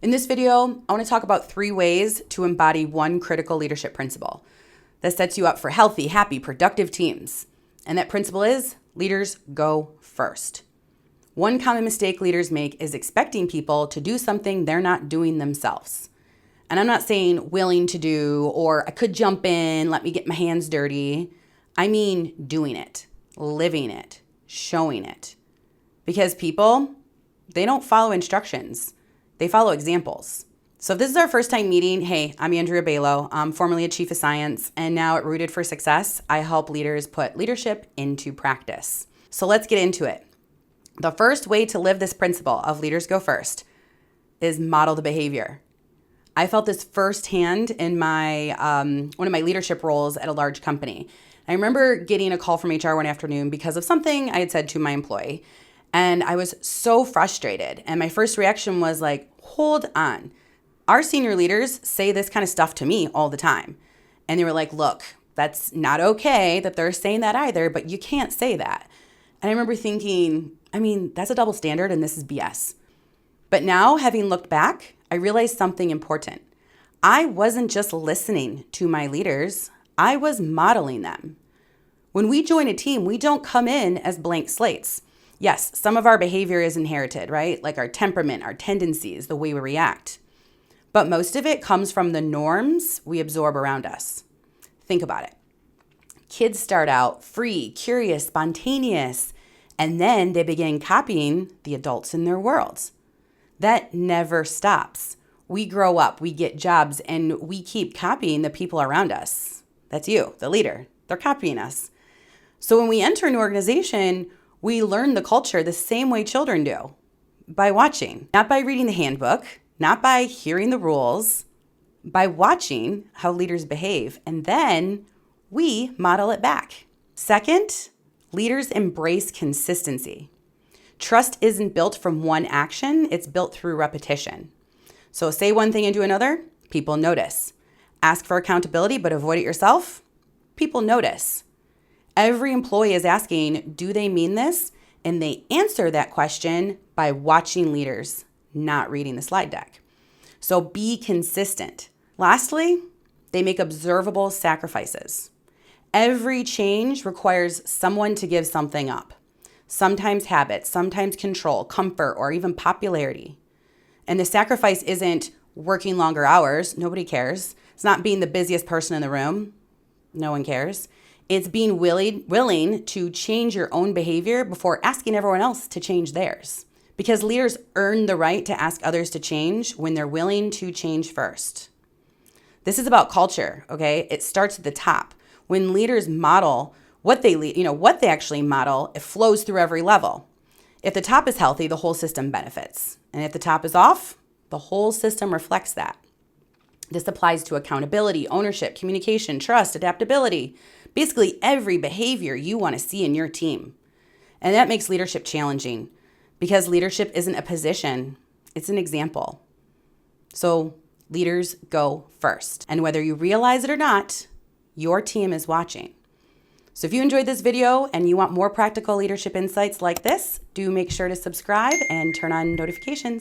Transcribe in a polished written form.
In this video, I want to talk about 3 ways to embody one critical leadership principle that sets you up for healthy, happy, productive teams. And that principle is leaders go first. One common mistake leaders make is expecting people to do something they're not doing themselves. And I'm not saying willing to do or I could jump in, let me get my hands dirty. I mean doing it, living it, showing it. Because people, they don't follow instructions. They follow examples. So if this is our first time meeting, hey, I'm Andrea Baillo. I'm formerly a chief of science, and now at Rooted for Success, I help leaders put leadership into practice. So let's get into it. The first way to live this principle of leaders go first is model the behavior. I felt this firsthand in my one of my leadership roles at a large company. I remember getting a call from HR one afternoon because of something I had said to my employee. And I was so frustrated. And my first reaction was like, hold on. Our senior leaders say this kind of stuff to me all the time. And they were like, look, that's not okay that they're saying that either, but you can't say that. And I remember thinking, that's a double standard and this is BS. But now, having looked back, I realized something important. I wasn't just listening to my leaders, I was modeling them. When we join a team, we don't come in as blank slates. Yes, some of our behavior is inherited, right? Like our temperament, our tendencies, the way we react. But most of it comes from the norms we absorb around us. Think about it. Kids start out free, curious, spontaneous, and then they begin copying the adults in their worlds. That never stops. We grow up, we get jobs, and we keep copying the people around us. That's you, the leader. They're copying us. So when we enter an organization, we learn the culture the same way children do, by watching, not by reading the handbook, not by hearing the rules, by watching how leaders behave, and then we model it back. Second, leaders embrace consistency. Trust isn't built from one action, it's built through repetition. So say one thing and do another, people notice. Ask for accountability but avoid it yourself, people notice. Every employee is asking, do they mean this? And they answer that question by watching leaders, not reading the slide deck. So be consistent. Lastly, they make observable sacrifices. Every change requires someone to give something up. Sometimes habit, sometimes control, comfort, or even popularity. And the sacrifice isn't working longer hours. Nobody cares. It's not being the busiest person in the room. No one cares. It's being willing to change your own behavior before asking everyone else to change theirs. Because leaders earn the right to ask others to change when they're willing to change first. This is about culture, okay? It starts at the top. When leaders model what they actually model, it flows through every level. If the top is healthy, the whole system benefits. And if the top is off, the whole system reflects that. This applies to accountability, ownership, communication, trust, adaptability, basically every behavior you want to see in your team. And that makes leadership challenging because leadership isn't a position, it's an example. So leaders go first. And whether you realize it or not, your team is watching. So if you enjoyed this video and you want more practical leadership insights like this, do make sure to subscribe and turn on notifications.